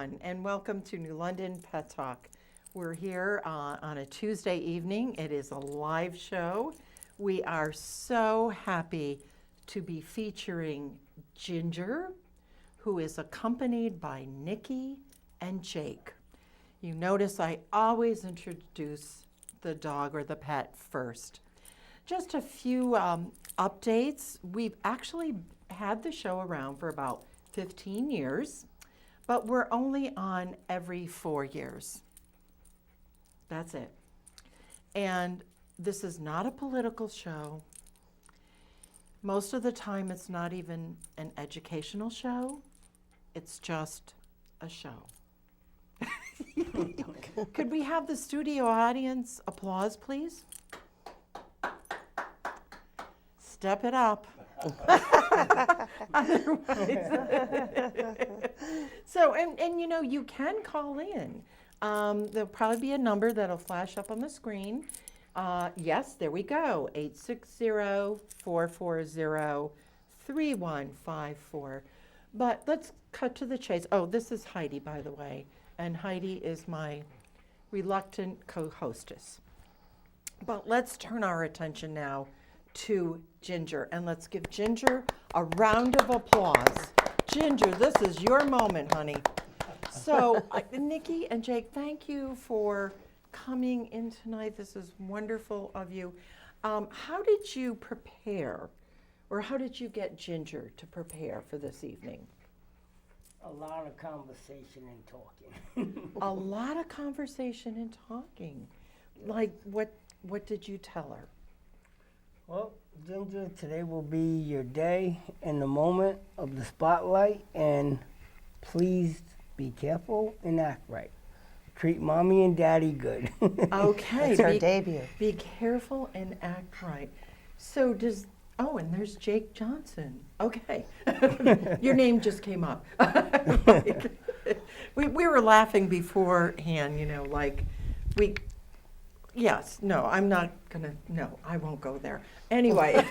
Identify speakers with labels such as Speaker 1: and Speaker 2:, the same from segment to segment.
Speaker 1: everyone, and welcome to New London Pet Talk. We're here on a Tuesday evening. It is a live show. We are so happy to be featuring Ginger, who is accompanied by Nikki and Jake. You notice I always introduce the dog or the pet first. Just a few updates. We've actually had the show around for about 15 years, but we're only on every 4 years. That's it. And this is not a political show. Most of the time, it's not even an educational show. It's just a show. Could we have the studio audience applause, please? Step it up. So, and you know, you can call in. There'll probably be a number that'll flash up on the screen. Yes, there we go, 860-440-3154. But let's cut to the chase. Oh, this is Heidi, by the way, and Heidi is my reluctant co-hostess. But let's turn our attention now to Ginger, and let's give Ginger a round of applause. Ginger, this is your moment, honey. So, Nikki and Jake, thank you for coming in tonight. This is wonderful of you. How did you prepare, or how did you get Ginger to prepare for this evening?
Speaker 2: A lot of conversation and talking.
Speaker 1: A lot of conversation and talking. Like, what did you tell her?
Speaker 2: Well, Ginger, today will be your day and the moment of the spotlight, and please be careful and act right. Treat mommy and daddy good.
Speaker 1: Okay.
Speaker 3: It's her debut.
Speaker 1: Be careful and act right. So oh, and there's Jake Johnson. Okay. Your name just came up. we were laughing beforehand, you know, like yes, no, I'm not gonna, no, I won't go there. Anyway.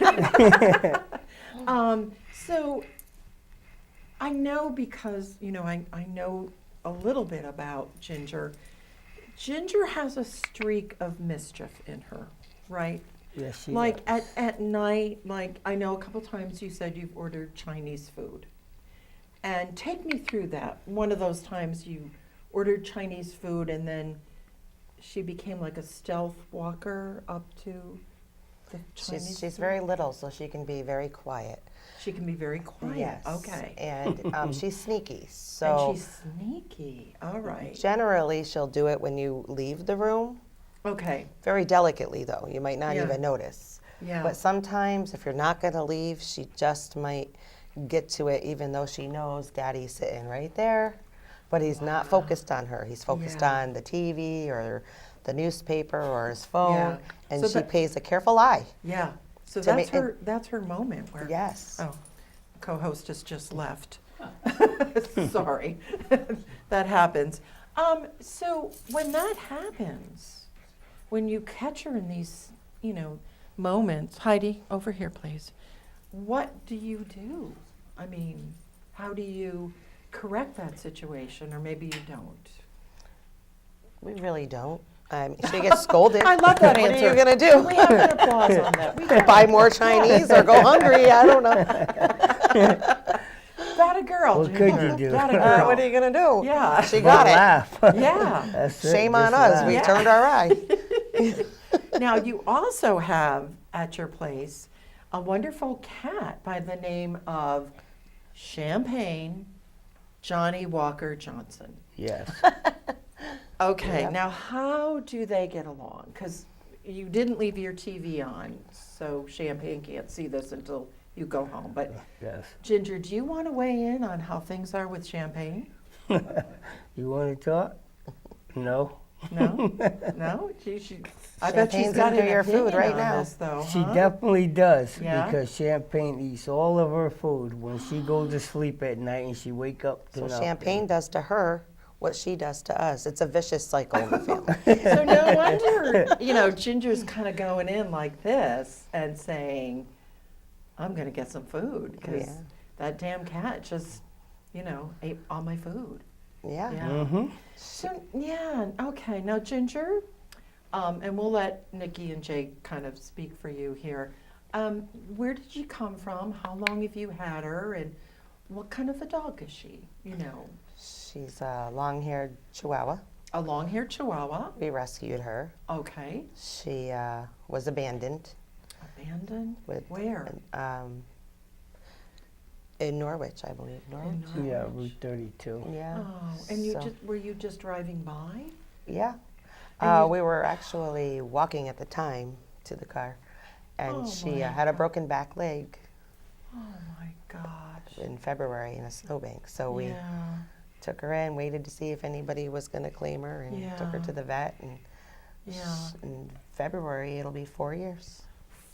Speaker 1: So I know because, you know, I know a little bit about Ginger. Ginger has a streak of mischief in her, right?
Speaker 2: Yes, she
Speaker 1: Like
Speaker 2: does.
Speaker 1: at night, like I know a couple times you said you've ordered Chinese food. And take me through that. One of those times you ordered Chinese food and then she became like a stealth walker up to the Chinese
Speaker 3: She's
Speaker 1: food?
Speaker 3: very little, so she can be very quiet.
Speaker 1: She can be very quiet.
Speaker 3: Yes.
Speaker 1: Okay.
Speaker 3: And she's sneaky. So
Speaker 1: And she's sneaky. All right.
Speaker 3: generally, she'll do it when you leave the room.
Speaker 1: Okay.
Speaker 3: Very delicately, though. You might not
Speaker 1: Yeah.
Speaker 3: even notice.
Speaker 1: Yeah.
Speaker 3: But sometimes, if you're not going to leave, she just might get to it, even though she knows Daddy's sitting right there. But he's not focused on her. He's focused
Speaker 1: Yeah.
Speaker 3: on the TV or the newspaper or his phone,
Speaker 1: Yeah.
Speaker 3: and
Speaker 1: So
Speaker 3: she
Speaker 1: that-
Speaker 3: pays a careful eye.
Speaker 1: Yeah. So
Speaker 3: To
Speaker 1: that's
Speaker 3: me-
Speaker 1: that's her moment where
Speaker 3: Yes.
Speaker 1: Oh, co-hostess just left. Sorry. That happens. So when that happens, when you catch her in these, you know, moments, Heidi, over here, please. What do you do? I mean, how do you correct that situation, or maybe you don't?
Speaker 3: We really don't. She gets scolded.
Speaker 1: I love that
Speaker 3: What
Speaker 1: answer.
Speaker 3: are you going to
Speaker 1: Can
Speaker 3: do?
Speaker 1: we have an applause on that? We got
Speaker 3: Buy more Chinese or go hungry? I don't know.
Speaker 1: that a girl.
Speaker 2: What could you do?
Speaker 1: That a girl.
Speaker 3: What are you going to do?
Speaker 1: Yeah.
Speaker 3: She
Speaker 2: But
Speaker 3: got it.
Speaker 2: laugh.
Speaker 1: Yeah.
Speaker 2: That's it,
Speaker 3: Shame on
Speaker 2: just
Speaker 3: us.
Speaker 2: laugh.
Speaker 3: We
Speaker 1: Yeah.
Speaker 3: turned our eye.
Speaker 1: Now, you also have at your place a wonderful cat by the name of Champagne Johnny Walker Johnson.
Speaker 2: Yes.
Speaker 1: Okay,
Speaker 3: Yep.
Speaker 1: now how do they get along? Because you didn't leave your TV on, so Champagne can't see this until you go home. But
Speaker 2: Yes.
Speaker 1: Ginger, do you want to weigh in on how things are with Champagne?
Speaker 2: You want to talk? No.
Speaker 1: No? No? I bet she's
Speaker 3: Champagne's
Speaker 1: got
Speaker 3: into
Speaker 1: an
Speaker 3: your food
Speaker 1: opinion
Speaker 3: right
Speaker 1: on
Speaker 3: now.
Speaker 1: this, though,
Speaker 2: She
Speaker 1: huh?
Speaker 2: definitely does,
Speaker 1: Yeah?
Speaker 2: because Champagne eats all of her food when she goes to sleep at night and she wake up to
Speaker 3: So
Speaker 2: nothing.
Speaker 3: Champagne does to her what she does to us. It's a vicious cycle in the family.
Speaker 1: So no wonder, you know, Ginger's kind of going in like this and saying, I'm going to get some food because
Speaker 3: Yeah.
Speaker 1: that damn cat just, you know, ate all my food.
Speaker 3: Yeah.
Speaker 2: Mm-hmm.
Speaker 1: So, yeah, okay. Now, Ginger, and we'll let Nikki and Jay kind of speak for you here. Where did you come from? How long have you had her? And what kind of a dog is she? You know,
Speaker 3: She's a long-haired Chihuahua.
Speaker 1: a long-haired Chihuahua.
Speaker 3: We rescued her.
Speaker 1: Okay.
Speaker 3: She was abandoned
Speaker 1: Abandoned?
Speaker 3: with
Speaker 1: Where?
Speaker 3: in Norwich, I believe. Norwich.
Speaker 2: Yeah,
Speaker 1: Norwich.
Speaker 2: Route 32.
Speaker 3: Yeah.
Speaker 1: Oh, and you
Speaker 3: So-
Speaker 1: were you just driving by?
Speaker 3: Yeah.
Speaker 1: And you-
Speaker 3: We were actually walking at the time to the car, and
Speaker 1: Oh
Speaker 3: she
Speaker 1: my
Speaker 3: had a
Speaker 1: God.
Speaker 3: broken back leg
Speaker 1: Oh my gosh.
Speaker 3: in February in a snowbank. So we
Speaker 1: Yeah.
Speaker 3: took her in, waited to see if anybody was going to claim her, and took her
Speaker 1: Yeah.
Speaker 3: to the vet. And
Speaker 1: Yeah.
Speaker 3: in February, it'll be 4 years.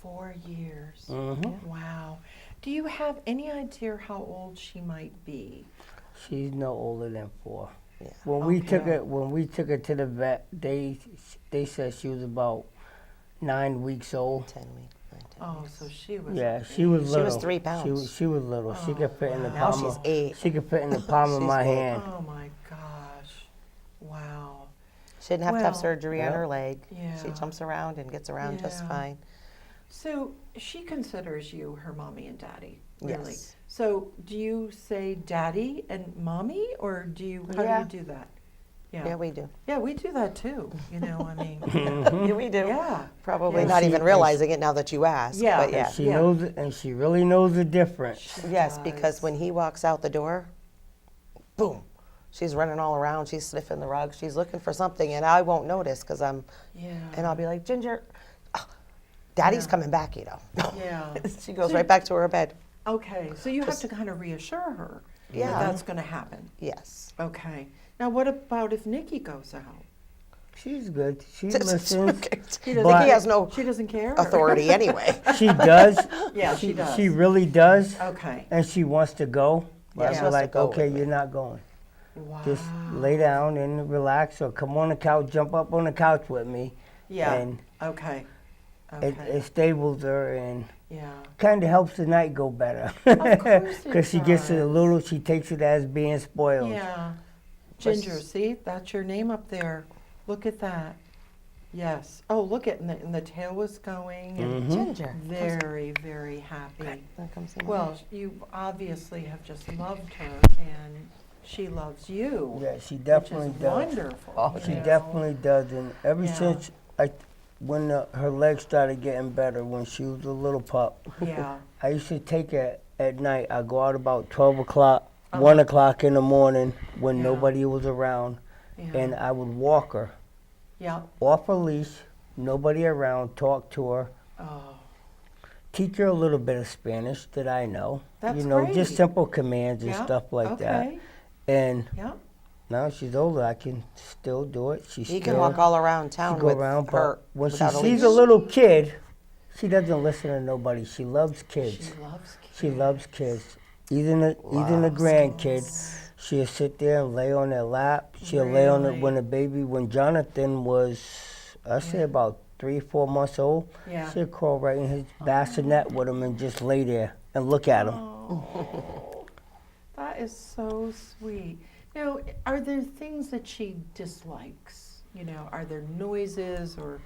Speaker 1: 4 years.
Speaker 2: Mm-hmm.
Speaker 1: Wow. Do you have any idea how old she might be?
Speaker 2: She's no older than 4.
Speaker 3: Yeah.
Speaker 2: When we took
Speaker 1: Okay.
Speaker 2: her to the vet, they said she was about 9 weeks old.
Speaker 3: 10 weeks. 9, 10
Speaker 1: Oh,
Speaker 3: weeks.
Speaker 1: so she was.
Speaker 2: Yeah, she was
Speaker 3: She
Speaker 2: little.
Speaker 3: was 3 pounds.
Speaker 2: She was little. She could fit in the
Speaker 1: wow.
Speaker 3: Now
Speaker 2: palm.
Speaker 3: she's
Speaker 2: of,
Speaker 3: 8.
Speaker 2: She could fit in the palm of
Speaker 3: She's
Speaker 2: my
Speaker 3: big.
Speaker 2: hand.
Speaker 1: Oh my gosh. Wow.
Speaker 3: She didn't have to have
Speaker 1: Well,
Speaker 3: surgery on
Speaker 2: yeah.
Speaker 3: her leg. She
Speaker 1: Yeah.
Speaker 3: jumps around and gets around just
Speaker 1: Yeah.
Speaker 3: fine.
Speaker 1: So she considers you her mommy and daddy, really.
Speaker 3: Yes.
Speaker 1: So do you say daddy and mommy, or do you? How
Speaker 3: Yeah.
Speaker 1: do you do that?
Speaker 3: Yeah, we do.
Speaker 1: Yeah, we do that too. You know, I mean,
Speaker 3: Yeah, we do.
Speaker 1: yeah.
Speaker 3: Probably
Speaker 1: Yeah.
Speaker 3: not
Speaker 2: She-
Speaker 3: even realizing it now that you ask.
Speaker 1: Yeah.
Speaker 3: But yeah.
Speaker 2: She
Speaker 1: Yeah.
Speaker 2: knows it, and she really knows the difference.
Speaker 1: She
Speaker 3: Yes,
Speaker 1: does.
Speaker 3: because when he walks out the door, boom, she's running all around. She's sniffing the rug. She's looking for something, and I won't notice because
Speaker 1: Yeah.
Speaker 3: and I'll be like, Ginger, Daddy's
Speaker 1: Yeah.
Speaker 3: coming back, you know.
Speaker 1: Yeah.
Speaker 3: She goes
Speaker 1: So-
Speaker 3: right back to her bed.
Speaker 1: Okay, so you have to kind of reassure her
Speaker 3: Yeah.
Speaker 1: that that's going to happen.
Speaker 3: Yes.
Speaker 1: Okay. Now, what about if Nikki goes out?
Speaker 2: She's good. She listens.
Speaker 1: She
Speaker 2: But-
Speaker 3: He has no
Speaker 1: She doesn't care.
Speaker 3: authority anyway.
Speaker 2: She does.
Speaker 1: Yeah, she does.
Speaker 2: She really does.
Speaker 1: Okay.
Speaker 2: And she wants to go. But
Speaker 3: Yeah,
Speaker 2: I
Speaker 3: she
Speaker 2: feel
Speaker 3: wants to
Speaker 2: like,
Speaker 3: go
Speaker 2: okay,
Speaker 3: with me.
Speaker 2: you're not going.
Speaker 1: Wow.
Speaker 2: Just lay down and relax, or come on the couch, jump up on the couch with me.
Speaker 1: Yeah.
Speaker 2: And
Speaker 1: Okay.
Speaker 2: it
Speaker 1: Okay.
Speaker 2: stables her and
Speaker 1: Yeah.
Speaker 2: kind of helps the night go better.
Speaker 1: Of course it
Speaker 2: Because she gets it a
Speaker 1: does.
Speaker 2: little, she takes it as being spoiled.
Speaker 1: Yeah.
Speaker 3: But
Speaker 1: Ginger, see, that's your name up there. Look at that. Yes. Oh, look at and the tail was going. And
Speaker 2: Mhm.
Speaker 3: Ginger.
Speaker 1: very, very happy.
Speaker 3: There comes the
Speaker 1: Well, you obviously have just loved her, and she loves you.
Speaker 2: Yeah, she definitely
Speaker 1: which is
Speaker 2: does.
Speaker 1: wonderful. you
Speaker 2: She
Speaker 1: know.
Speaker 2: definitely does. And ever
Speaker 1: Yeah.
Speaker 2: since when her legs started getting better, when she was a little pup,
Speaker 1: Yeah.
Speaker 2: I used to take her at night. I go out about 12 o'clock,
Speaker 1: Uh-huh.
Speaker 2: 1 o'clock in the morning when
Speaker 1: Yeah.
Speaker 2: nobody was around,
Speaker 1: Yeah.
Speaker 2: and I would walk her
Speaker 1: Yeah.
Speaker 2: off a leash, nobody around, talk to her,
Speaker 1: Oh.
Speaker 2: teach her a little bit of Spanish that I know.
Speaker 1: That's
Speaker 2: you know,
Speaker 1: great.
Speaker 2: just simple commands and
Speaker 1: Yeah.
Speaker 2: stuff like that.
Speaker 1: Okay.
Speaker 2: And
Speaker 1: Yeah.
Speaker 2: now she's older, I can still do it. She
Speaker 3: He
Speaker 2: still
Speaker 3: can walk all around
Speaker 2: she
Speaker 3: town
Speaker 2: go
Speaker 3: with
Speaker 2: around,
Speaker 3: her
Speaker 2: but when she
Speaker 3: without a
Speaker 2: sees
Speaker 3: leash.
Speaker 2: a little kid, she doesn't listen to nobody. She loves kids.
Speaker 1: She loves kids.
Speaker 2: She loves kids. Even the grandkids. She'll sit there and lay on their lap. She'll lay on it
Speaker 1: Really?
Speaker 2: when Jonathan was, I say
Speaker 1: Yeah.
Speaker 2: about 3, 4 months old.
Speaker 1: Yeah.
Speaker 2: She'll crawl right in his bassinet with him and just lay there and look at him.
Speaker 1: Oh, that is so sweet. Now, are there things that she dislikes? You know, are there noises or,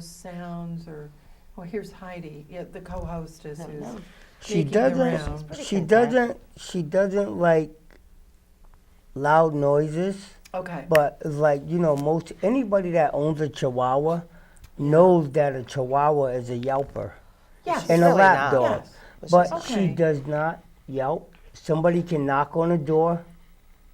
Speaker 1: sounds or? Well, here's Heidi, the co-hostess,
Speaker 3: No,
Speaker 1: who's
Speaker 3: no.
Speaker 2: She
Speaker 1: sneaking
Speaker 2: doesn't.
Speaker 1: around.
Speaker 3: pretty
Speaker 2: She
Speaker 3: content.
Speaker 2: doesn't. She doesn't like loud noises.
Speaker 1: Okay.
Speaker 2: But it's like, most anybody that owns a Chihuahua knows that a Chihuahua is a yelper
Speaker 1: Yes.
Speaker 2: and a
Speaker 3: really
Speaker 2: lap
Speaker 3: not.
Speaker 2: dog.
Speaker 1: Yes.
Speaker 2: But
Speaker 1: Okay.
Speaker 2: she does not yelp. Somebody can knock on the door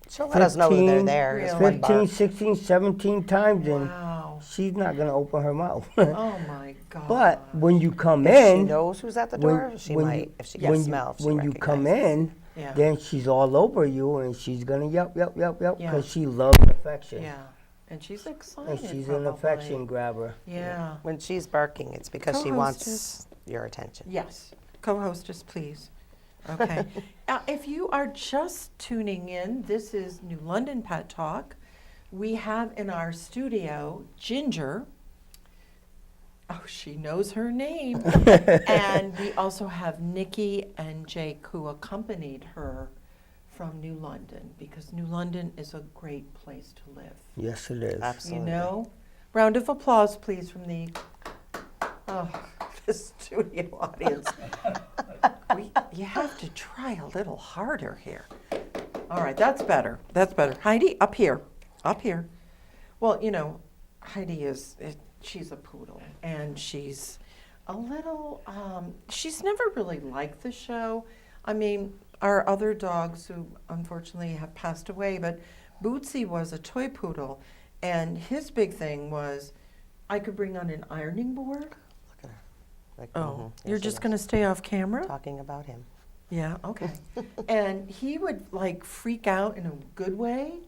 Speaker 3: She'll let us know that they're
Speaker 2: 15,
Speaker 3: there. Just
Speaker 1: Really?
Speaker 3: one
Speaker 2: 15,
Speaker 3: bark.
Speaker 2: 16, 17 times, and
Speaker 1: Wow.
Speaker 2: she's not going to open her mouth.
Speaker 1: Oh my God.
Speaker 2: But when you come
Speaker 3: If she
Speaker 2: in,
Speaker 3: knows who's at the
Speaker 2: when-
Speaker 3: door, she
Speaker 2: when
Speaker 3: might.
Speaker 2: you-
Speaker 3: If she
Speaker 1: Yes.
Speaker 3: can smell, she
Speaker 2: when you come
Speaker 3: recognizes.
Speaker 2: in,
Speaker 1: Yeah.
Speaker 2: then she's all over you, and she's going to yelp, yelp, yelp, yelp,
Speaker 1: Yeah.
Speaker 2: because she loves affection.
Speaker 1: Yeah. And she's excited.
Speaker 2: And she's an
Speaker 1: probably.
Speaker 2: affection grabber.
Speaker 1: Yeah.
Speaker 3: When she's barking, it's because she
Speaker 1: Co-hostess.
Speaker 3: wants your attention.
Speaker 1: Yes. Co-hostess, please. Okay. If you are just tuning in, this is New London Pet Talk. We have in our studio Ginger. Oh, she knows her name. And we also have Nikki and Jake, who accompanied her from New London, because New London is a great place to live.
Speaker 2: Yes, it is.
Speaker 3: Absolutely.
Speaker 1: You know? Round of applause, please, from the the studio audience. You have to try a little harder here. All right, that's better. That's better. Heidi, up here. Up here. Well, you know, Heidi she's a poodle, and she's a little, she's never really liked the show. I mean, our other dogs who unfortunately have passed away, but Bootsy was a toy poodle, and his big thing was I could bring on an ironing board.
Speaker 3: Look at her. Like,
Speaker 1: Oh,
Speaker 3: yeah,
Speaker 1: you're
Speaker 3: she
Speaker 1: just
Speaker 3: does.
Speaker 1: going to stay off camera?
Speaker 3: Talking about him.
Speaker 1: Yeah, okay. And he would like freak out in a good way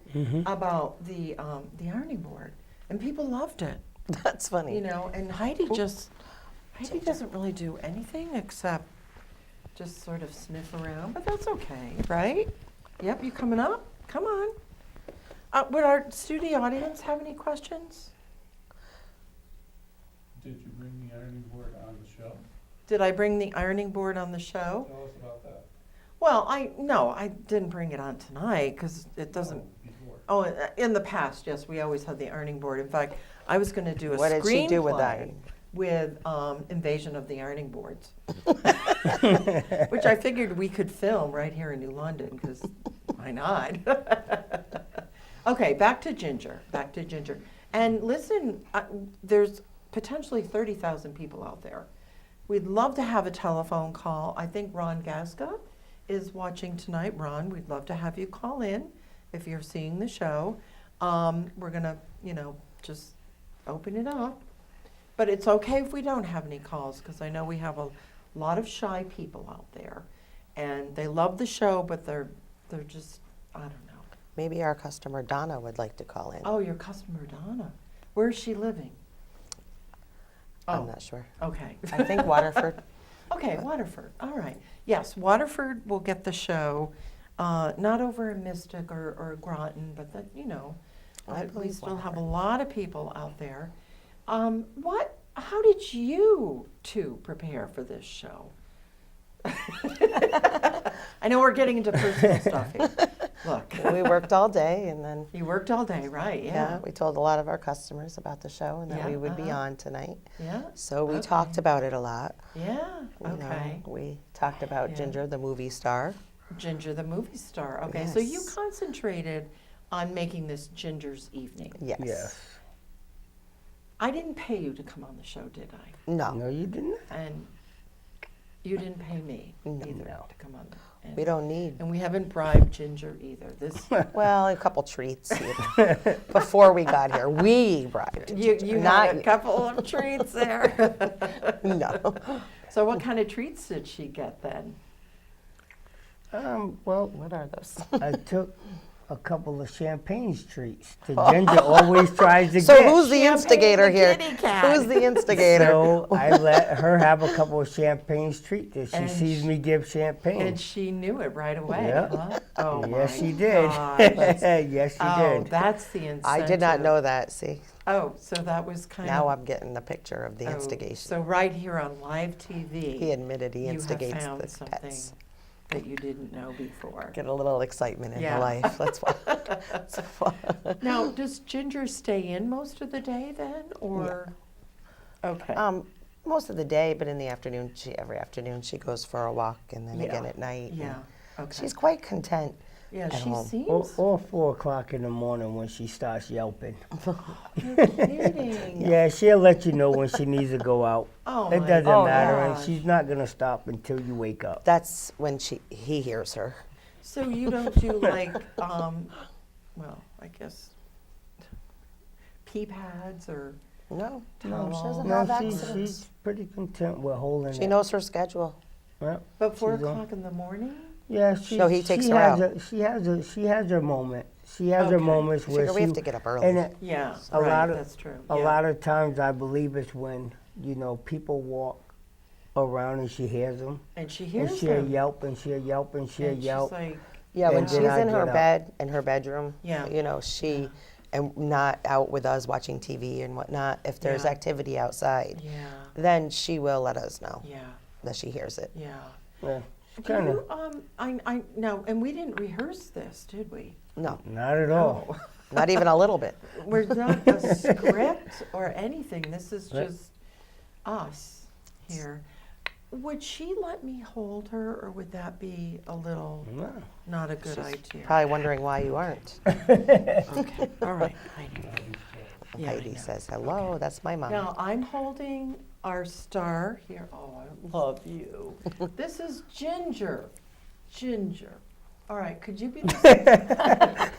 Speaker 1: about the ironing board, and people loved it.
Speaker 3: That's funny.
Speaker 1: You know, and Heidi doesn't really do anything except just sort of sniff around, but that's okay, right? Yep, you coming up? Come on. Would our studio audience have any questions?
Speaker 4: Did you bring the ironing board on the show?
Speaker 1: Did I bring the ironing board on the show?
Speaker 4: Tell us about that.
Speaker 1: Well, I didn't bring it on tonight because it doesn't.
Speaker 4: Before.
Speaker 1: Oh, in the past, yes, we always had the ironing board. In fact, I was going to do a
Speaker 3: What did she do with
Speaker 1: screenplay
Speaker 3: that?
Speaker 1: with Invasion of the Ironing Boards, which I figured we could film right here in New London because why not? Okay, back to Ginger. Back to Ginger. And listen, there's potentially 30,000 people out there. We'd love to have a telephone call. I think Ron Gasca is watching tonight. Ron, we'd love to have you call in if you're seeing the show. We're going to, just open it up. But it's okay if we don't have any calls because I know we have a lot of shy people out there. And they love the show, but they're just, I don't know.
Speaker 3: Maybe our customer Donna would like to call in.
Speaker 1: Oh, your customer, Donna. Where is she living?
Speaker 3: I'm not sure.
Speaker 1: Okay.
Speaker 3: I think Waterford.
Speaker 1: Okay, Waterford. All right. Yes, Waterford will get the show. Not over in Mystic or Groton, but that,
Speaker 3: I
Speaker 1: at
Speaker 3: believe
Speaker 1: least we'll have a
Speaker 3: Waterford.
Speaker 1: lot of people out there. How did you two prepare for this show? I know we're getting into personal stuff here. Look,
Speaker 3: We worked all day, and then
Speaker 1: you worked all day, right? Yeah.
Speaker 3: we told a lot of our customers about the show and that
Speaker 1: Yeah,
Speaker 3: we would be
Speaker 1: uh-huh.
Speaker 3: on tonight.
Speaker 1: Yeah.
Speaker 3: So we
Speaker 1: Okay.
Speaker 3: talked about it a lot.
Speaker 1: Yeah.
Speaker 3: you know.
Speaker 1: Okay.
Speaker 3: We talked about
Speaker 1: Yeah.
Speaker 3: Ginger, the movie star.
Speaker 1: Ginger, the movie star. Okay, so you
Speaker 3: Yes.
Speaker 1: concentrated on making this Ginger's evening.
Speaker 3: Yes.
Speaker 2: Yes.
Speaker 1: I didn't pay you to come on the show, did I?
Speaker 3: No,
Speaker 2: No, you didn't.
Speaker 1: And you didn't pay me
Speaker 3: No.
Speaker 1: either
Speaker 2: No.
Speaker 1: to come on.
Speaker 3: we don't need.
Speaker 1: And we haven't bribed Ginger either. This
Speaker 3: Well, a couple treats before we got here. We bribed.
Speaker 1: you
Speaker 3: Ginger,
Speaker 1: had
Speaker 3: not
Speaker 1: a couple of treats there.
Speaker 3: No.
Speaker 1: So what kind of treats did she get then?
Speaker 2: Well,
Speaker 3: What are those?
Speaker 2: I took a couple of champagne treats. The Ginger always tries to
Speaker 3: So
Speaker 2: get.
Speaker 3: who's the
Speaker 1: Champagne
Speaker 3: instigator
Speaker 1: the
Speaker 3: here?
Speaker 1: kitty cat.
Speaker 3: Who's the instigator?
Speaker 2: So I let her have a couple of champagne treats that she
Speaker 1: And
Speaker 2: sees me give champagne.
Speaker 1: And she knew it right away,
Speaker 2: Yeah.
Speaker 1: huh? Oh
Speaker 2: Yes,
Speaker 1: my
Speaker 2: she did.
Speaker 1: gosh.
Speaker 2: Yes, she
Speaker 1: Oh,
Speaker 2: did.
Speaker 1: that's the incentive.
Speaker 3: I did not know that. See,
Speaker 1: Oh, so that was kind
Speaker 3: now
Speaker 1: of.
Speaker 3: I'm getting the picture of the
Speaker 1: oh,
Speaker 3: instigation.
Speaker 1: So right here on live TV,
Speaker 3: He admitted he
Speaker 1: you have
Speaker 3: instigates
Speaker 1: found
Speaker 3: the
Speaker 1: something
Speaker 3: pets.
Speaker 1: that you didn't know before.
Speaker 3: Get a little excitement in
Speaker 1: Yeah.
Speaker 3: your life. That's why. It's fun.
Speaker 1: Now, does Ginger stay in most of the day then, or? Okay.
Speaker 3: Most of the day, but in the afternoon, every afternoon she goes for a walk, and then again
Speaker 1: Yeah.
Speaker 3: at night.
Speaker 1: Yeah.
Speaker 3: and
Speaker 1: Okay.
Speaker 3: She's quite content.
Speaker 1: Yeah,
Speaker 3: at
Speaker 1: she
Speaker 3: home.
Speaker 1: seems.
Speaker 2: Or 4 o'clock in the morning when she starts yelping.
Speaker 1: You're kidding.
Speaker 2: Yeah, she'll let you know when she needs to go out.
Speaker 1: Oh
Speaker 2: It
Speaker 1: my
Speaker 2: doesn't matter, and
Speaker 1: gosh.
Speaker 2: she's not gonna stop until you wake up.
Speaker 3: That's when he hears her.
Speaker 1: So you don't do like, well, I guess, pee pads or
Speaker 3: No,
Speaker 1: No,
Speaker 3: no, she doesn't
Speaker 2: No,
Speaker 3: have accidents.
Speaker 2: she's pretty content with holding
Speaker 3: She
Speaker 2: it.
Speaker 3: knows her schedule.
Speaker 2: Yeah,
Speaker 1: but 4
Speaker 2: She's on.
Speaker 1: o'clock in the morning?
Speaker 2: yeah.
Speaker 3: So he takes
Speaker 2: she
Speaker 3: her
Speaker 2: has
Speaker 3: out.
Speaker 2: She has her moment. She has her
Speaker 1: Okay.
Speaker 2: moments
Speaker 3: I
Speaker 2: where
Speaker 3: figure we have to get up early.
Speaker 2: and it,
Speaker 1: Yeah,
Speaker 2: A
Speaker 1: right,
Speaker 2: lot of-
Speaker 1: that's true.
Speaker 2: a
Speaker 1: yeah.
Speaker 2: lot of times I believe it's when people walk around and she hears them,
Speaker 1: And she
Speaker 2: and
Speaker 1: hears
Speaker 2: she'll
Speaker 1: them.
Speaker 2: yelp and she'll yelp and she'll
Speaker 1: And
Speaker 2: yelp.
Speaker 1: she's like,
Speaker 3: Yeah, when
Speaker 2: And
Speaker 3: she's
Speaker 2: then I
Speaker 3: in her
Speaker 2: get up.
Speaker 3: bed, in her bedroom,
Speaker 1: Yeah.
Speaker 3: you know, and not out with us watching TV and whatnot, if there's
Speaker 1: Yeah.
Speaker 3: activity outside,
Speaker 1: yeah,
Speaker 3: then she will let us know
Speaker 1: yeah,
Speaker 3: that she hears it.
Speaker 1: yeah.
Speaker 2: Yeah,
Speaker 1: Do
Speaker 2: Kinda.
Speaker 1: you, no, and we didn't rehearse this, did we?
Speaker 3: No,
Speaker 2: Not at all.
Speaker 1: No.
Speaker 3: not even a little bit.
Speaker 1: We're not a script or anything. This is
Speaker 2: Right.
Speaker 1: just us here. Would she let me hold her, or would that be a little
Speaker 2: No.
Speaker 1: not a good idea?
Speaker 3: Probably wondering why you aren't.
Speaker 1: Okay, all right, Heidi. Yeah, I
Speaker 3: Heidi
Speaker 1: know.
Speaker 3: says, hello, that's my mom.
Speaker 1: Now, I'm holding our star here. Oh, I love you. This is Ginger. Ginger. All right, could you be the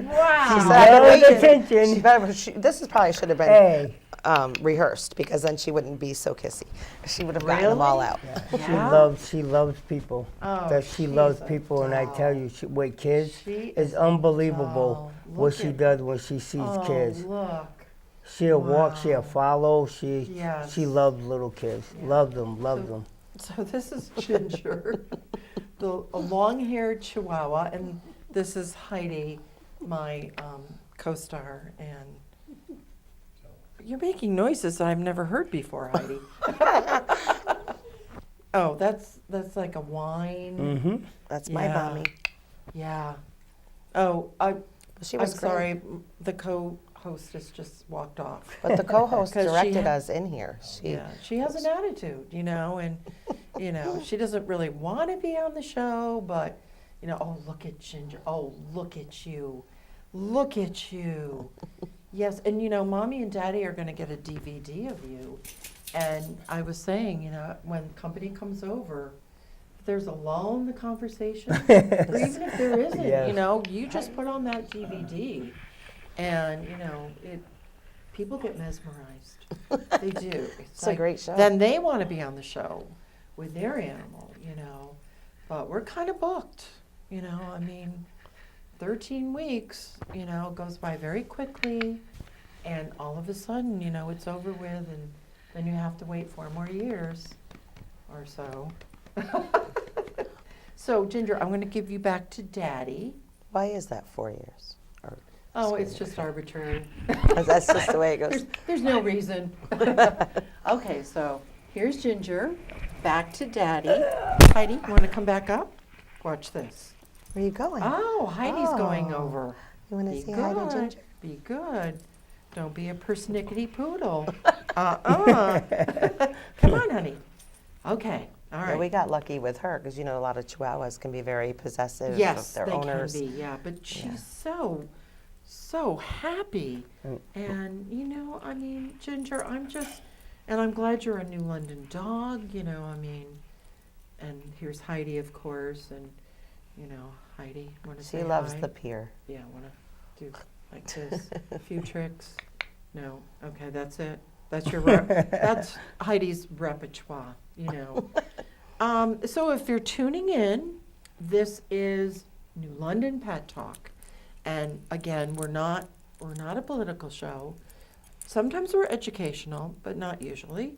Speaker 1: Wow.
Speaker 3: She said, I've been
Speaker 2: Held
Speaker 3: waiting.
Speaker 2: attention.
Speaker 3: She better, this is probably should have been
Speaker 2: Hey.
Speaker 3: rehearsed, because then she wouldn't be so kissy. She would have gotten them all
Speaker 1: Really?
Speaker 3: out.
Speaker 1: Yeah?
Speaker 2: She loves people.
Speaker 1: Oh,
Speaker 2: That she
Speaker 1: she's
Speaker 2: loves
Speaker 1: a
Speaker 2: people, and I tell
Speaker 1: doll.
Speaker 2: you, with kids,
Speaker 1: She
Speaker 2: it's
Speaker 1: is a
Speaker 2: unbelievable
Speaker 1: doll.
Speaker 2: what
Speaker 1: Look
Speaker 2: she
Speaker 1: at-
Speaker 2: does when she sees
Speaker 1: Oh,
Speaker 2: kids.
Speaker 1: look.
Speaker 2: She'll walk,
Speaker 1: Wow.
Speaker 2: she'll follow.
Speaker 1: Yes.
Speaker 2: She loves little kids.
Speaker 1: Yeah.
Speaker 2: Loves them, loves
Speaker 1: So-
Speaker 2: them.
Speaker 1: So this is Ginger, a long-haired Chihuahua, and this is Heidi, my co-star. And you're making noises that I've never heard before, Heidi. Oh, that's like a whine.
Speaker 2: Mm-hmm.
Speaker 3: That's my
Speaker 1: Yeah.
Speaker 3: mommy.
Speaker 1: Yeah. Oh,
Speaker 3: She
Speaker 1: I'm
Speaker 3: was great.
Speaker 1: sorry. The co-hostess just walked off.
Speaker 3: But the co-host
Speaker 1: 'Cause she
Speaker 3: directed
Speaker 1: had-
Speaker 3: us in here.
Speaker 1: Yeah, she has an attitude, and she doesn't really want to be on the show, but oh, look at Ginger. Oh, look at you. Look at you. Yes, and Mommy and Daddy are going to get a DVD of you. And I was saying, when company comes over, if there's a lull in the conversation, or even if there isn't,
Speaker 2: Yes.
Speaker 1: you just put on that DVD, and people get mesmerized. They do.
Speaker 3: It's a great show.
Speaker 1: Then they want to be on the show with their animal, But we're kind of booked, 13 weeks, goes by very quickly, and all of a sudden, it's over with, and then you have to wait 4 more years or so. So, Ginger, I'm going to give you back to Daddy.
Speaker 3: Why is that 4 years? Or,
Speaker 1: Oh, it's just arbitrary.
Speaker 3: that's just the way it goes.
Speaker 1: There's no reason. Okay, so here's Ginger, back to Daddy. Heidi, you want to come back up? Watch this.
Speaker 3: Where are you going?
Speaker 1: Oh, Heidi's going
Speaker 3: Oh.
Speaker 1: over.
Speaker 3: You want to
Speaker 1: Be
Speaker 3: say hi to
Speaker 1: good.
Speaker 3: Ginger?
Speaker 1: Be good. Don't be a persnickety poodle. Uh-uh. Come on, honey. Okay, all
Speaker 3: Yeah, we
Speaker 1: right.
Speaker 3: got lucky with her, because a lot of Chihuahuas can be very possessive
Speaker 1: Yes,
Speaker 3: of their
Speaker 1: they
Speaker 3: owners.
Speaker 1: can be, yeah, but she's
Speaker 3: Yeah.
Speaker 1: so happy. And, Ginger, and I'm glad you're a New London dog, and here's Heidi, of course, and, Heidi, want to say
Speaker 3: She loves
Speaker 1: hi?
Speaker 3: the pier.
Speaker 1: Yeah, want to do like this, a few tricks? No, okay, that's it. That's that's Heidi's repertoire, So if you're tuning in, this is New London Pet Talk. And again, we're not a political show. Sometimes we're educational, but not usually.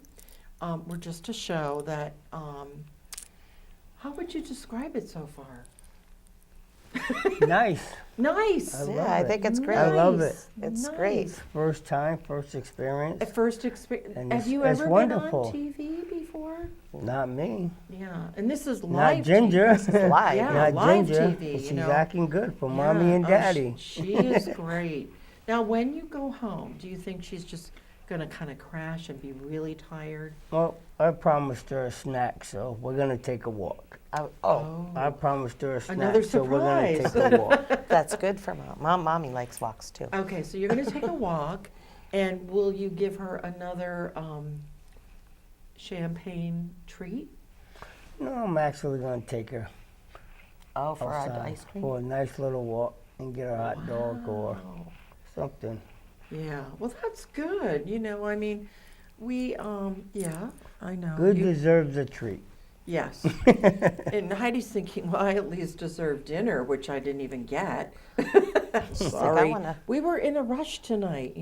Speaker 1: We're just a show that, how would you describe it so far?
Speaker 2: Nice.
Speaker 1: Nice.
Speaker 2: I love
Speaker 3: Yeah, I
Speaker 2: it.
Speaker 3: think it's great.
Speaker 2: I love it.
Speaker 3: It's great.
Speaker 1: Nice.
Speaker 2: First time, first experience.
Speaker 1: A first experience.
Speaker 2: And
Speaker 1: Have
Speaker 2: it's-
Speaker 1: you
Speaker 2: it's
Speaker 1: ever
Speaker 2: wonderful.
Speaker 1: been on TV before?
Speaker 2: Not me.
Speaker 1: Yeah, and this is
Speaker 2: Not
Speaker 1: live.
Speaker 2: Ginger.
Speaker 3: This is live.
Speaker 1: Yeah,
Speaker 2: Not
Speaker 1: live
Speaker 2: Ginger.
Speaker 1: TV,
Speaker 2: She's
Speaker 1: you know.
Speaker 2: acting good for
Speaker 1: TV.
Speaker 2: mommy and
Speaker 1: Yeah,
Speaker 2: daddy.
Speaker 1: she is great. Now, when you go home, do you think she's just gonna kind of crash and be really tired?
Speaker 2: Well, I promised her a snack, so we're gonna take a walk. I promised her a snack,
Speaker 1: Another
Speaker 2: so we're gonna
Speaker 1: surprise.
Speaker 2: take a walk.
Speaker 3: That's good for mom. Mommy likes walks too.
Speaker 1: Okay, so you're gonna take a walk, and will you give her another champagne treat?
Speaker 2: No, I'm actually gonna take her
Speaker 3: Oh, for our
Speaker 2: outside
Speaker 3: ice cream?
Speaker 2: for a nice little walk and get her a hot dog or
Speaker 1: Wow.
Speaker 2: something.
Speaker 1: Yeah, well, that's good. We, yeah, I know.
Speaker 2: Good
Speaker 1: You-
Speaker 2: deserves a treat.
Speaker 1: Yes. And Heidi's thinking, well, I at least deserve dinner, which I didn't even get. Sorry.
Speaker 3: wanna-
Speaker 1: We were in a rush tonight,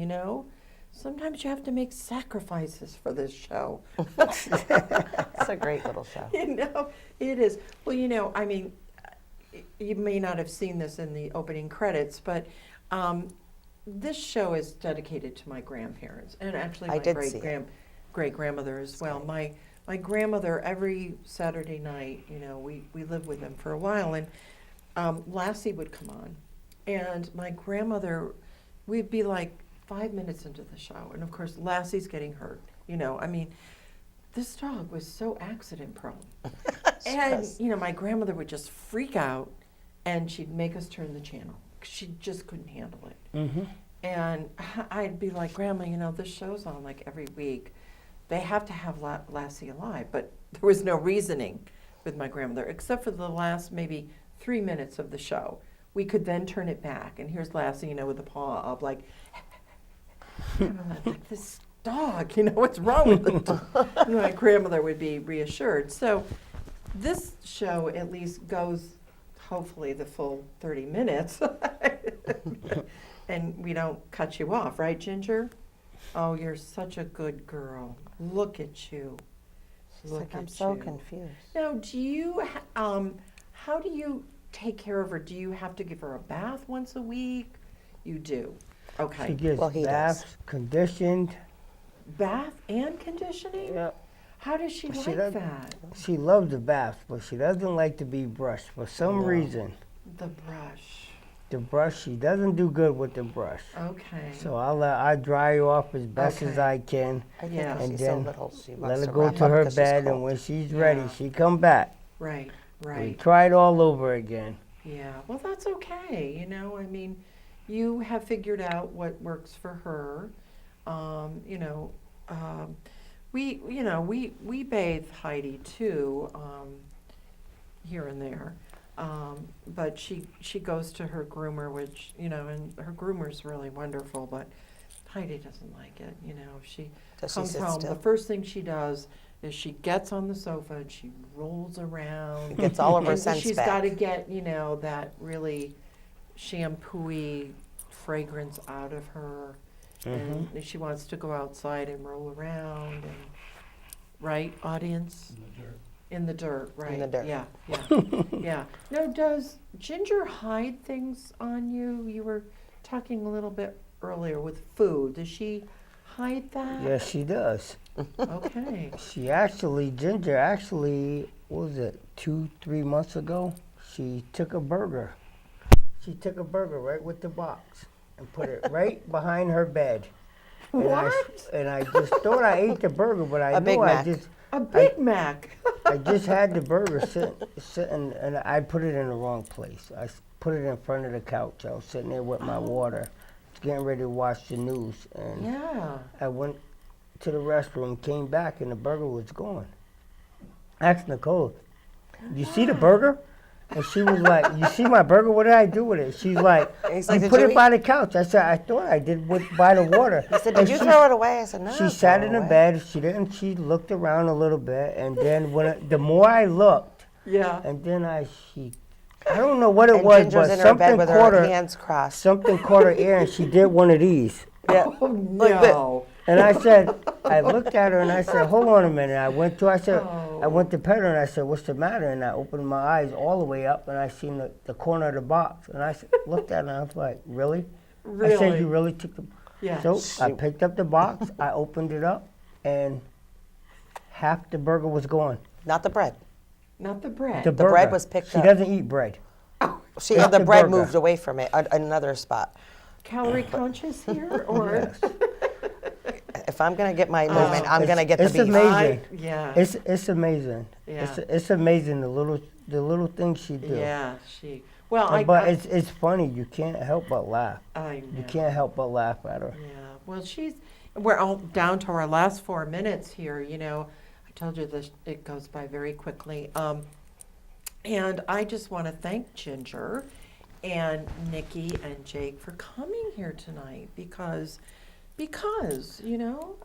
Speaker 1: Sometimes you have to make sacrifices for this show.
Speaker 3: It's a great little show.
Speaker 1: It is. Well, you may not have seen this in the opening credits, but this show is dedicated to my grandparents and actually
Speaker 3: I
Speaker 1: my
Speaker 3: did see it.
Speaker 1: great grandmother as well. my grandmother, every Saturday night, we lived with them for a while, and Lassie would come on. And my grandmother, we'd be like 5 minutes into the show, and of course, Lassie's getting hurt. This dog was so accident prone. And, my grandmother would just freak out, and she'd make us turn the channel. She just couldn't handle it.
Speaker 2: Mm-hmm.
Speaker 1: And I'd be like, Grandma, this show's on like every week. They have to have Lassie alive. But there was no reasoning with my grandmother, except for the last maybe 3 minutes of the show. We could then turn it back, and here's Lassie, with the paw up, like, and I'm like, this dog, what's wrong with the dog? And my grandmother would be reassured. So this show at least goes, hopefully, the full 30 minutes. And we don't cut you off, right, Ginger? Oh, you're such a good girl. Look at you.
Speaker 3: She's
Speaker 1: Look
Speaker 3: like, I'm
Speaker 1: at
Speaker 3: so
Speaker 1: you.
Speaker 3: confused.
Speaker 1: Now, how do you take care of her? Do you have to give her a bath once a week? You do.
Speaker 2: She
Speaker 1: Okay.
Speaker 2: gets
Speaker 3: Well, he
Speaker 2: baths, conditioned.
Speaker 1: Bath and conditioning?
Speaker 2: Yep.
Speaker 1: How does she like
Speaker 2: does-
Speaker 1: that?
Speaker 2: She loves the bath, but she doesn't like to be brushed for some
Speaker 3: No.
Speaker 2: reason.
Speaker 1: The brush.
Speaker 2: The brush, she doesn't do good with the brush.
Speaker 1: Okay.
Speaker 2: So I dry her off as best as
Speaker 1: Okay.
Speaker 2: I can.
Speaker 3: I think
Speaker 1: Yeah.
Speaker 3: when
Speaker 2: And
Speaker 3: she's so
Speaker 2: then
Speaker 3: little, she
Speaker 2: Let
Speaker 3: wants
Speaker 2: her
Speaker 3: to
Speaker 2: go
Speaker 3: wrap
Speaker 2: to
Speaker 3: up
Speaker 2: her
Speaker 3: 'cause she's
Speaker 2: bed, and
Speaker 3: cold.
Speaker 2: when she's
Speaker 1: Yeah.
Speaker 2: ready, she come back.
Speaker 1: Right,
Speaker 2: We
Speaker 1: right.
Speaker 2: try it all over again.
Speaker 1: Yeah, well, that's okay. You have figured out what works for her. We bathe Heidi too, here and there. But she goes to her groomer, which, and her groomer's really wonderful, but Heidi doesn't like it. She
Speaker 3: Does she
Speaker 1: comes
Speaker 3: sit
Speaker 1: home,
Speaker 3: still?
Speaker 1: the first thing she does is she gets on the sofa and she rolls around.
Speaker 3: Gets all of her
Speaker 1: And
Speaker 3: sense
Speaker 1: she's
Speaker 3: back.
Speaker 1: got to get, that really shampooy fragrance out of her. And she wants to go outside and roll around and, right, audience?
Speaker 4: In the dirt.
Speaker 1: In the dirt, right.
Speaker 3: the dirt.
Speaker 1: Yeah, yeah. Now, does Ginger hide things on you? You were talking a little bit earlier with food. Does she hide that?
Speaker 2: Yes, she does.
Speaker 1: Okay.
Speaker 2: Ginger actually, what was it, 2-3 months ago? She took a burger. She took a burger right with the box and put it right behind her bed. And
Speaker 1: What?
Speaker 2: I just thought I ate the burger, but I
Speaker 3: A Big
Speaker 2: knew
Speaker 3: Mac.
Speaker 1: A Big Mac.
Speaker 2: I just had the burger sitting, and I put it in the wrong place. Put it in front of the couch. I was sitting there with my water, getting ready to watch the news, and
Speaker 1: Yeah.
Speaker 2: I went to the restroom, came back, and the burger was gone. I asked Nicole, "You see the burger?" And she was like, "You see my burger? What did I do with it?" She's like,
Speaker 3: He's like,
Speaker 2: "You
Speaker 3: "Did
Speaker 2: put
Speaker 3: you
Speaker 2: it
Speaker 3: eat-"
Speaker 2: by the couch." I said, "I thought I did by the water."
Speaker 3: I said,
Speaker 2: And
Speaker 3: did you
Speaker 2: she-
Speaker 3: throw it away? I said, no.
Speaker 2: She
Speaker 3: I
Speaker 2: sat
Speaker 3: threw
Speaker 2: in
Speaker 3: it
Speaker 2: the
Speaker 3: away.
Speaker 2: bed. She didn't. She looked around a little bit, and then the more I looked,
Speaker 1: Yeah.
Speaker 2: and then I don't know what it
Speaker 3: And
Speaker 2: was,
Speaker 3: Ginger's
Speaker 2: but
Speaker 3: in her bed
Speaker 2: something
Speaker 3: with
Speaker 2: caught
Speaker 3: her
Speaker 2: her.
Speaker 3: hands crossed.
Speaker 2: Something caught her ear, and she did one of these.
Speaker 3: Yeah.
Speaker 1: Oh,
Speaker 3: Like that.
Speaker 1: no.
Speaker 2: And I said, I looked at her and I said, "Hold on a minute." I went to pet her and I said, "What's the matter?" And I opened my eyes all the way up and I seen the corner of the box. And I looked at her and I was like, "Really?" I said, "You really took the..."
Speaker 1: Yeah.
Speaker 2: So I picked up the box, I opened it up, and half the burger was gone.
Speaker 3: Not the bread.
Speaker 1: Not the bread.
Speaker 2: The
Speaker 3: bread
Speaker 2: burger.
Speaker 3: was picked
Speaker 2: She
Speaker 3: up.
Speaker 2: doesn't eat bread.
Speaker 3: She
Speaker 2: Just
Speaker 3: had the
Speaker 2: the
Speaker 3: bread
Speaker 2: burger.
Speaker 3: moved away from it, another spot.
Speaker 1: Calorie conscious here, or?
Speaker 2: Yes.
Speaker 3: If I'm gonna get my moment, I'm
Speaker 2: It's-
Speaker 3: gonna get the
Speaker 2: it's
Speaker 3: beef.
Speaker 2: amazing.
Speaker 1: Yeah.
Speaker 2: It's amazing.
Speaker 1: Yeah.
Speaker 2: It's amazing the little things she do.
Speaker 1: Yeah, well,
Speaker 2: But it's funny. You can't help but laugh.
Speaker 1: I know.
Speaker 2: You can't help but laugh at her.
Speaker 1: Yeah, well, we're all down to our last 4 minutes here, I told you this, it goes by very quickly. And I just want to thank Ginger and Nikki and Jake for coming here tonight because,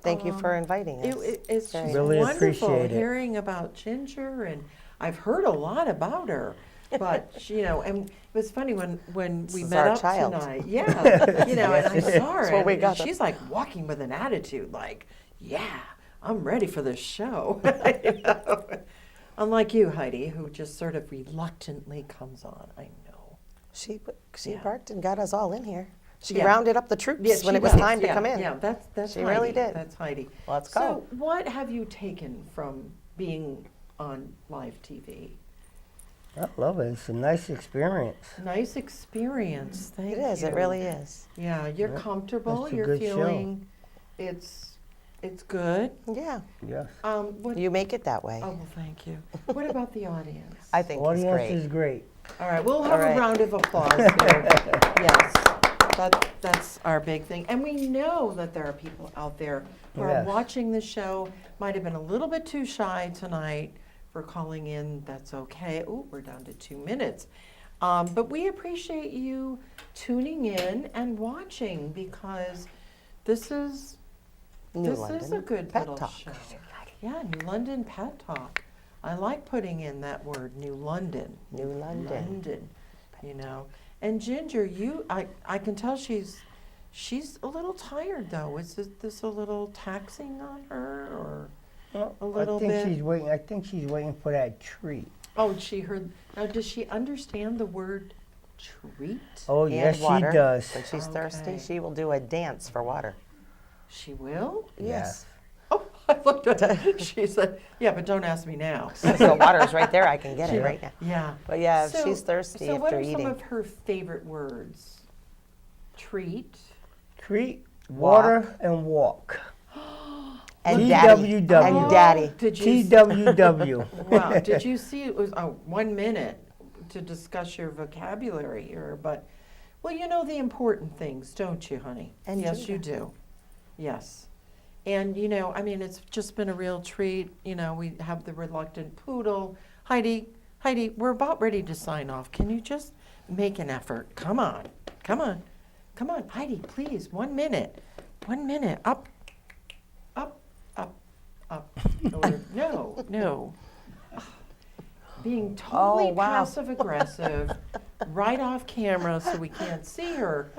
Speaker 3: Thank you for inviting us.
Speaker 1: it's
Speaker 3: Very
Speaker 1: just
Speaker 2: Really
Speaker 1: wonderful
Speaker 2: appreciate it.
Speaker 1: hearing about Ginger, and I've heard a lot about her. But and it was funny when we
Speaker 3: is
Speaker 1: met
Speaker 3: our
Speaker 1: up
Speaker 3: child.
Speaker 1: tonight. Yeah, and I saw her,
Speaker 3: That's what we
Speaker 1: and
Speaker 3: got.
Speaker 1: she's like walking with an attitude, like, yeah, I'm ready for this show. Unlike you, Heidi, who just sort of reluctantly comes on. I know.
Speaker 3: She
Speaker 1: Yeah.
Speaker 3: barked and got us all in here. She
Speaker 1: Yeah.
Speaker 3: rounded up the troops
Speaker 1: Yeah,
Speaker 3: when
Speaker 1: she
Speaker 3: it was
Speaker 1: does.
Speaker 3: time to
Speaker 1: Yeah,
Speaker 3: come in.
Speaker 1: Yeah, that's
Speaker 3: She
Speaker 1: Heidi.
Speaker 3: really did.
Speaker 1: That's Heidi.
Speaker 3: Let's
Speaker 1: So,
Speaker 3: go.
Speaker 1: what have you taken from being on live TV.
Speaker 2: I love it. It's a nice experience.
Speaker 1: Nice experience. Thank
Speaker 3: It
Speaker 1: you.
Speaker 3: is. It really is.
Speaker 1: Yeah, you're
Speaker 2: Yeah,
Speaker 1: comfortable.
Speaker 2: that's a
Speaker 1: You're
Speaker 2: good show.
Speaker 1: feeling it's good.
Speaker 3: Yeah.
Speaker 2: Yes.
Speaker 1: What?
Speaker 3: You make it that way.
Speaker 1: Oh, well, thank you. What about the audience?
Speaker 3: I think it's
Speaker 2: Audience
Speaker 3: great.
Speaker 2: is great.
Speaker 1: All right, we'll have
Speaker 3: All right.
Speaker 1: a round of applause here. Yes, that's our big thing. And we know that there are people out there who are
Speaker 2: Yes.
Speaker 1: watching the show, might have been a little bit too shy tonight for calling in. That's okay. Oh, we're down to 2 minutes. But we appreciate you tuning in and watching because this is
Speaker 3: New
Speaker 1: this
Speaker 3: London
Speaker 1: is a good
Speaker 3: Pet
Speaker 1: little
Speaker 3: Talk.
Speaker 1: show. Yeah, New London Pet Talk. I like putting in that word, New London.
Speaker 3: New London.
Speaker 1: London, you know. And Ginger, I can tell she's a little tired though. Is this a little taxing on her or?
Speaker 2: Well,
Speaker 1: A little
Speaker 2: I think
Speaker 1: bit.
Speaker 2: she's waiting. I think she's waiting for that treat.
Speaker 1: Oh, she heard. Now, does she understand the word treat?
Speaker 2: Oh
Speaker 3: And
Speaker 2: yes,
Speaker 3: water.
Speaker 2: she does.
Speaker 3: When she's thirsty,
Speaker 1: Okay.
Speaker 3: she will do a dance for water.
Speaker 1: She will?
Speaker 3: Yes.
Speaker 1: Oh, I looked at her. She said, "Yeah, but don't ask me now."
Speaker 3: So water's right there. I can get it
Speaker 1: Yeah.
Speaker 3: right now.
Speaker 1: Yeah.
Speaker 3: But yeah, if
Speaker 1: So-
Speaker 3: she's thirsty
Speaker 1: So what
Speaker 3: after
Speaker 1: are
Speaker 3: eating.
Speaker 1: some of her favorite words? Treat.
Speaker 2: Treat,
Speaker 3: Walk.
Speaker 2: water, and walk.
Speaker 3: And daddy.
Speaker 2: TWW.
Speaker 3: And daddy.
Speaker 1: Did you?
Speaker 2: TWW.
Speaker 1: Wow. Did you see? It was 1 minute to discuss your vocabulary here, but well, you know the important things, don't you, honey?
Speaker 3: And
Speaker 1: yes,
Speaker 3: Gina.
Speaker 1: you do. Yes. And you know, I mean, it's just been a real treat. You know, we have the reluctant poodle. Heidi, we're about ready to sign off. Can you just make an effort? Come on. Heidi, please, 1 minute. 1 minute. Up. Or, no. Being totally
Speaker 3: Oh, wow.
Speaker 1: passive aggressive, right off camera so we can't see her.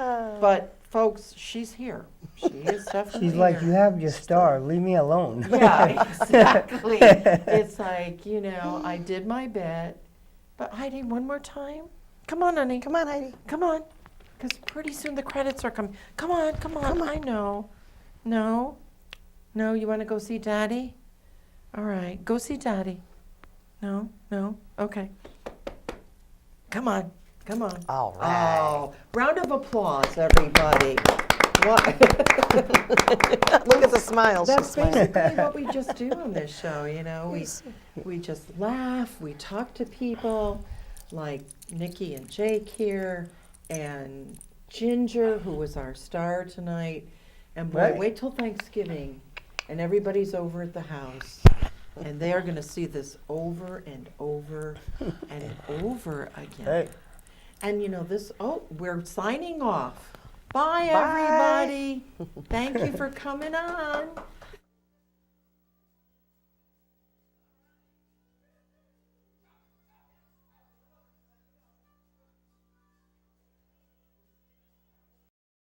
Speaker 1: But folks, she's here. She is definitely
Speaker 2: She's like,
Speaker 1: here.
Speaker 2: you have your star. Leave me alone.
Speaker 1: Yeah, exactly. It's like, you know, I did my bit. But Heidi, one more time. Come on, honey.
Speaker 3: Come on, Heidi.
Speaker 1: Come on. Because pretty soon the credits are coming. Come on. I know. No, you want to go see Daddy? All right, go see Daddy. No, okay. Come on.
Speaker 3: All right.
Speaker 1: Oh, round of applause, everybody. What?
Speaker 3: Look at the smile. She's
Speaker 1: That's
Speaker 3: smiling.
Speaker 1: basically what we just do on this show, you know. We just laugh, we talk to people like Nikki and Jake here, and Ginger, who was our star tonight. And boy,
Speaker 2: Right.
Speaker 1: wait till Thanksgiving, and everybody's over at the house, and they are going to see this over and over and over again.
Speaker 2: Hey.
Speaker 1: And you know this. Oh, we're signing off. Bye.
Speaker 3: Bye.
Speaker 1: Everybody. Thank you for coming on.